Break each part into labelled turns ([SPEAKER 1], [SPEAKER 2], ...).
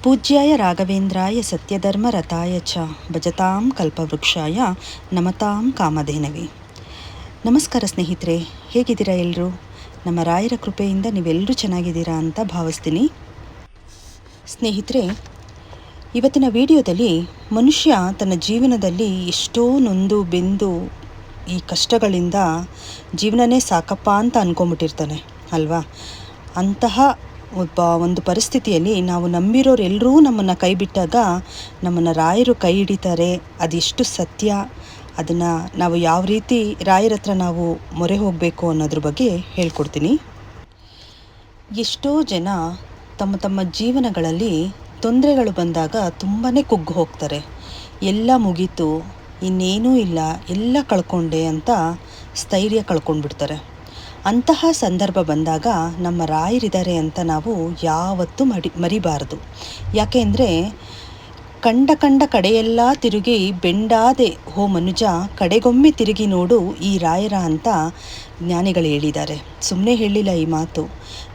[SPEAKER 1] ಪೂಜ್ಯಾಯ ರಾಘವೇಂದ್ರಾಯ ಸತ್ಯಧರ್ಮರತಾಯ ಚ ಭಜತಾಂ ಕಲ್ಪವೃಕ್ಷಾಯ ನಮತಾಂ ಕಾಮಧೇನವೇ. ನಮಸ್ಕಾರ ಸ್ನೇಹಿತರೆ, ಹೇಗಿದ್ದೀರಾ ಎಲ್ಲರೂ? ನಮ್ಮ ರಾಯರ ಕೃಪೆಯಿಂದ ನೀವೆಲ್ಲರೂ ಚೆನ್ನಾಗಿದ್ದೀರಾ ಅಂತ ಭಾವಿಸ್ತೀನಿ. ಸ್ನೇಹಿತರೆ, ಇವತ್ತಿನ ವಿಡಿಯೋದಲ್ಲಿ ಮನುಷ್ಯ ತನ್ನ ಜೀವನದಲ್ಲಿ ಎಷ್ಟೋ ನೊಂದು ಬೆಂದು ಈ ಕಷ್ಟಗಳಿಂದ ಜೀವನನೇ ಸಾಕಪ್ಪ ಅಂತ ಅಂದ್ಕೊಂಬಿಟ್ಟಿರ್ತಾನೆ ಅಲ್ವಾ. ಅಂತಹ ಒಂದು ಪರಿಸ್ಥಿತಿಯಲ್ಲಿ ನಾವು ನಂಬಿರೋರೆಲ್ಲರೂ ನಮ್ಮನ್ನು ಕೈ ಬಿಟ್ಟಾಗ ನಮ್ಮನ್ನು ರಾಯರು ಕೈ ಹಿಡಿತಾರೆ. ಅದೆಷ್ಟು ಸತ್ಯ, ಅದನ್ನು ನಾವು ಯಾವ ರೀತಿ ರಾಯರ ಹತ್ರ ನಾವು ಮೊರೆ ಹೋಗಬೇಕು ಅನ್ನೋದ್ರ ಬಗ್ಗೆ ಹೇಳ್ಕೊಡ್ತೀನಿ. ಎಷ್ಟೋ ಜನ ತಮ್ಮ ತಮ್ಮ ಜೀವನಗಳಲ್ಲಿ ತೊಂದರೆಗಳು ಬಂದಾಗ ತುಂಬಾ ಕುಗ್ಗು ಹೋಗ್ತಾರೆ. ಎಲ್ಲ ಮುಗೀತು, ಇನ್ನೇನೂ ಇಲ್ಲ, ಎಲ್ಲ ಕಳ್ಕೊಂಡೆ ಅಂತ ಸ್ಥೈರ್ಯ ಕಳ್ಕೊಂಡ್ಬಿಡ್ತಾರೆ. ಅಂತಹ ಸಂದರ್ಭ ಬಂದಾಗ ನಮ್ಮ ರಾಯರಿದ್ದಾರೆ ಅಂತ ನಾವು ಯಾವತ್ತೂ ಮರಿಬಾರದು. ಯಾಕೆ ಅಂದರೆ, ಕಂಡ ಕಡೆಯೆಲ್ಲ ತಿರುಗಿ ಬೆಂಡಾದೆ ಹೋ ಮನುಜ, ಕಡೆಗೊಮ್ಮೆ ತಿರುಗಿ ನೋಡು ಈ ರಾಯರ ಅಂತ ಜ್ಞಾನಿಗಳು ಹೇಳಿದ್ದಾರೆ. ಸುಮ್ಮನೆ ಹೇಳಿಲ್ಲ ಈ ಮಾತು.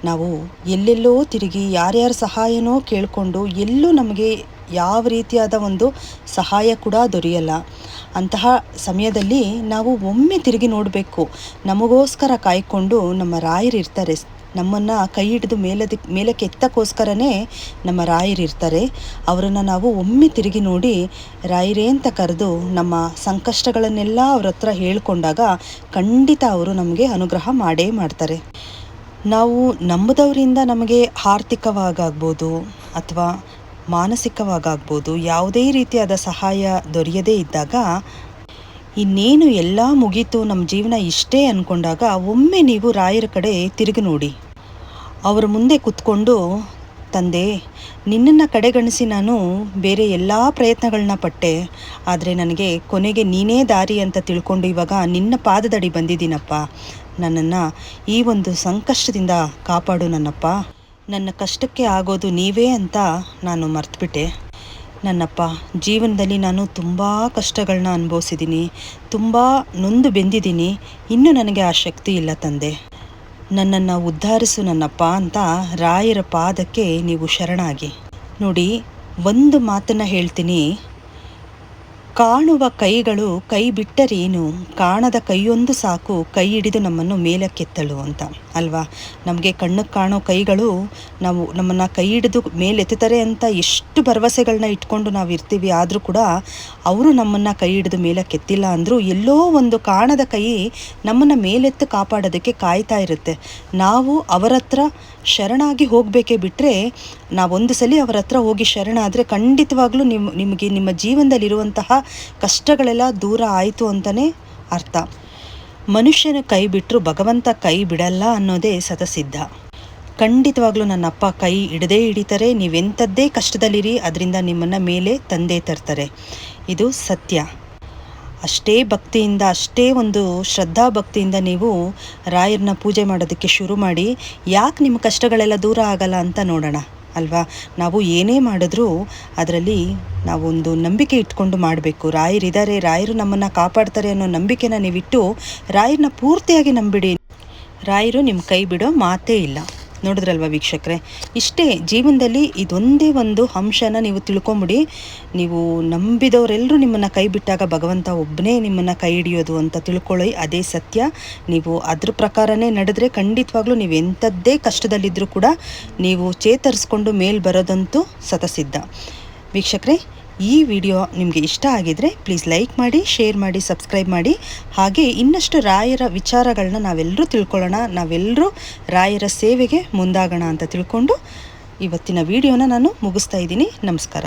[SPEAKER 1] ನಾವು ಎಲ್ಲೆಲ್ಲೋ ತಿರುಗಿ ಯಾರ್ಯಾರ ಸಹಾಯನೋ ಕೇಳಿಕೊಂಡು ಎಲ್ಲೂ ನಮಗೆ ಯಾವ ರೀತಿಯಾದ ಒಂದು ಸಹಾಯ ಕೂಡ ದೊರೆಯಲ್ಲ. ಅಂತಹ ಸಮಯದಲ್ಲಿ ನಾವು ಒಮ್ಮೆ ತಿರುಗಿ ನೋಡಬೇಕು. ನಮಗೋಸ್ಕರ ಕಾಯ್ಕೊಂಡು ನಮ್ಮ ರಾಯರು ಇರ್ತಾರೆ. ನಮ್ಮನ್ನು ಕೈ ಹಿಡಿದು ಮೇಲಕ್ಕೆ ಎತ್ತಕ್ಕೋಸ್ಕರನೇ ನಮ್ಮ ರಾಯರು ಇರ್ತಾರೆ. ಅವರನ್ನು ನಾವು ಒಮ್ಮೆ ತಿರುಗಿ ನೋಡಿ ರಾಯರೇ ಅಂತ ಕರೆದು ನಮ್ಮ ಸಂಕಷ್ಟಗಳನ್ನೆಲ್ಲ ಅವ್ರ ಹತ್ರ ಹೇಳ್ಕೊಂಡಾಗ ಖಂಡಿತ ಅವರು ನಮಗೆ ಅನುಗ್ರಹ ಮಾಡೇ ಮಾಡ್ತಾರೆ. ನಾವು ನಂಬದವರಿಂದ ನಮಗೆ ಆರ್ಥಿಕವಾಗಾಗ್ಬೋದು ಅಥವಾ ಮಾನಸಿಕವಾಗಾಗ್ಬೋದು ಯಾವುದೇ ರೀತಿಯಾದ ಸಹಾಯ ದೊರೆಯದೇ ಇದ್ದಾಗ, ಇನ್ನೇನು ಎಲ್ಲ ಮುಗೀತು, ನಮ್ಮ ಜೀವನ ಇಷ್ಟೇ ಅಂದ್ಕೊಂಡಾಗ ಒಮ್ಮೆ ನೀವು ರಾಯರ ಕಡೆ ತಿರುಗಿ ನೋಡಿ. ಅವರ ಮುಂದೆ ಕೂತ್ಕೊಂಡು, ತಂದೆ, ನಿನ್ನನ್ನು ಕಡೆಗಣಿಸಿ ನಾನು ಬೇರೆ ಎಲ್ಲ ಪ್ರಯತ್ನಗಳನ್ನ ಪಟ್ಟೆ, ಆದರೆ ನನಗೆ ಕೊನೆಗೆ ನೀನೇ ದಾರಿ ಅಂತ ತಿಳ್ಕೊಂಡು ಇವಾಗ ನಿನ್ನ ಪಾದದಡಿ ಬಂದಿದ್ದೀನಪ್ಪ. ನನ್ನನ್ನು ಈ ಒಂದು ಸಂಕಷ್ಟದಿಂದ ಕಾಪಾಡು ನನ್ನಪ್ಪ. ನನ್ನ ಕಷ್ಟಕ್ಕೆ ಆಗೋದು ನೀವೇ ಅಂತ ನಾನು ಮರ್ತುಬಿಟ್ಟೆ. ನನ್ನಪ್ಪ, ಜೀವನದಲ್ಲಿ ನಾನು ತುಂಬ ಕಷ್ಟಗಳನ್ನ ಅನುಭವಿಸಿದ್ದೀನಿ, ತುಂಬ ನೊಂದು ಬೆಂದಿದ್ದೀನಿ. ಇನ್ನೂ ನನಗೆ ಆ ಶಕ್ತಿ ಇಲ್ಲ ತಂದೆ, ನನ್ನನ್ನು ಉದ್ಧರಿಸು ನನ್ನಪ್ಪ ಅಂತ ರಾಯರ ಪಾದಕ್ಕೆ ನೀವು ಶರಣಾಗಿ. ನೋಡಿ, ಒಂದು ಮಾತನ್ನು ಹೇಳ್ತೀನಿ, ಕಾಣುವ ಕೈಗಳು ಕೈ ಬಿಟ್ಟರೇನು, ಕಾಣದ ಕೈಯೊಂದು ಸಾಕು ಕೈ ಹಿಡಿದು ನಮ್ಮನ್ನು ಮೇಲಕ್ಕೆತ್ತಳು ಅಂತ ಅಲ್ವಾ. ನಮಗೆ ಕಣ್ಣಿಗೆ ಕಾಣೋ ಕೈಗಳು ನಮ್ಮನ್ನು ಕೈ ಹಿಡಿದು ಮೇಲೆತ್ತುತ್ತಾರೆ ಅಂತ ಎಷ್ಟು ಭರವಸೆಗಳನ್ನ ಇಟ್ಕೊಂಡು ನಾವು ಇರ್ತೀವಿ. ಆದರೂ ಕೂಡ ಅವರು ನಮ್ಮನ್ನು ಕೈ ಹಿಡಿದು ಮೇಲಕ್ಕೆತ್ತಿಲ್ಲ ಅಂದರೂ ಎಲ್ಲೋ ಒಂದು ಕಾಣದ ಕೈ ನಮ್ಮನ್ನು ಮೇಲೆತ್ತು ಕಾಪಾಡೋದಕ್ಕೆ ಕಾಯ್ತಾ ಇರುತ್ತೆ. ನಾವು ಅವರ ಹತ್ರ ಶರಣಾಗಿ ಹೋಗಬೇಕೇ ಬಿಟ್ಟರೆ, ನಾವೊಂದು ಸಲ ಅವರ ಹತ್ರ ಹೋಗಿ ಶರಣಾದರೆ ಖಂಡಿತವಾಗ್ಲೂ ನಿಮಗೆ ನಿಮ್ಮ ಜೀವನದಲ್ಲಿರುವಂತಹ ಕಷ್ಟಗಳೆಲ್ಲ ದೂರ ಆಯಿತು ಅಂತಲೇ ಅರ್ಥ. ಮನುಷ್ಯನ ಕೈ ಬಿಟ್ಟರು ಭಗವಂತ ಕೈ ಬಿಡಲ್ಲ ಅನ್ನೋದೇ ಸತಸಿದ್ಧ. ಖಂಡಿತವಾಗ್ಲೂ ನನ್ನಪ್ಪ ಕೈ ಹಿಡದೇ ಹಿಡಿತಾರೆ. ನೀವೆಂಥದ್ದೇ ಕಷ್ಟದಲ್ಲಿರಿ, ಅದರಿಂದ ನಿಮ್ಮನ್ನು ಮೇಲೆ ತಂದೇ ತರ್ತಾರೆ. ಇದು ಸತ್ಯ. ಅಷ್ಟೇ ಭಕ್ತಿಯಿಂದ, ಅಷ್ಟೇ ಒಂದು ಶ್ರದ್ಧಾ ಭಕ್ತಿಯಿಂದ ನೀವು ರಾಯರನ್ನ ಪೂಜೆ ಮಾಡೋದಕ್ಕೆ ಶುರು ಮಾಡಿ. ಯಾಕೆ ನಿಮ್ಮ ಕಷ್ಟಗಳೆಲ್ಲ ದೂರ ಆಗಲ್ಲ ಅಂತ ನೋಡೋಣ ಅಲ್ವಾ. ನಾವು ಏನೇ ಮಾಡಿದ್ರೂ ಅದರಲ್ಲಿ ನಾವೊಂದು ನಂಬಿಕೆ ಇಟ್ಕೊಂಡು ಮಾಡಬೇಕು. ರಾಯರಿದ್ದಾರೆ, ರಾಯರು ನಮ್ಮನ್ನು ಕಾಪಾಡ್ತಾರೆ ಅನ್ನೋ ನಂಬಿಕೆನ ನೀವಿಟ್ಟು ರಾಯರನ್ನ ಪೂರ್ತಿಯಾಗಿ ನಂಬಿಡಿ. ರಾಯರು ನಿಮ್ಮ ಕೈ ಬಿಡೋ ಮಾತೇ ಇಲ್ಲ. ನೋಡಿದ್ರಲ್ವ ವೀಕ್ಷಕರೇ, ಇಷ್ಟೇ ಜೀವನದಲ್ಲಿ ಇದೊಂದೇ ಒಂದು ಅಂಶನ ನೀವು ತಿಳ್ಕೊಂಬಿಡಿ. ನೀವು ನಂಬಿದವರೆಲ್ಲರೂ ನಿಮ್ಮನ್ನು ಕೈ ಬಿಟ್ಟಾಗ ಭಗವಂತ ಒಬ್ಬನೇ ನಿಮ್ಮನ್ನು ಕೈ ಹಿಡಿಯೋದು ಅಂತ ತಿಳ್ಕೊಳ್ಳಿ. ಅದೇ ಸತ್ಯ. ನೀವು ಅದ್ರ ಪ್ರಕಾರನೇ ನಡೆದ್ರೆ ಖಂಡಿತವಾಗ್ಲೂ ನೀವು ಎಂಥದ್ದೇ ಕಷ್ಟದಲ್ಲಿದ್ದರೂ ಕೂಡ ನೀವು ಚೇತರಿಸ್ಕೊಂಡು ಮೇಲೆ ಬರೋದಂತೂ ಸತಸಿದ್ಧ. ವೀಕ್ಷಕರೇ, ಈ ವಿಡಿಯೋ ನಿಮಗೆ ಇಷ್ಟ ಆಗಿದರೆ ಪ್ಲೀಸ್ ಲೈಕ್ ಮಾಡಿ, ಶೇರ್ ಮಾಡಿ, ಸಬ್ಸ್ಕ್ರೈಬ್ ಮಾಡಿ. ಹಾಗೆ ಇನ್ನಷ್ಟು ರಾಯರ ವಿಚಾರಗಳನ್ನ ನಾವೆಲ್ಲರೂ ತಿಳ್ಕೊಳ್ಳೋಣ, ನಾವೆಲ್ಲರೂ ರಾಯರ ಸೇವೆಗೆ ಮುಂದಾಗೋಣ ಅಂತ ತಿಳ್ಕೊಂಡು ಇವತ್ತಿನ ವಿಡಿಯೋನ ನಾನು ಮುಗಿಸ್ತಾ ಇದ್ದೀನಿ. ನಮಸ್ಕಾರ.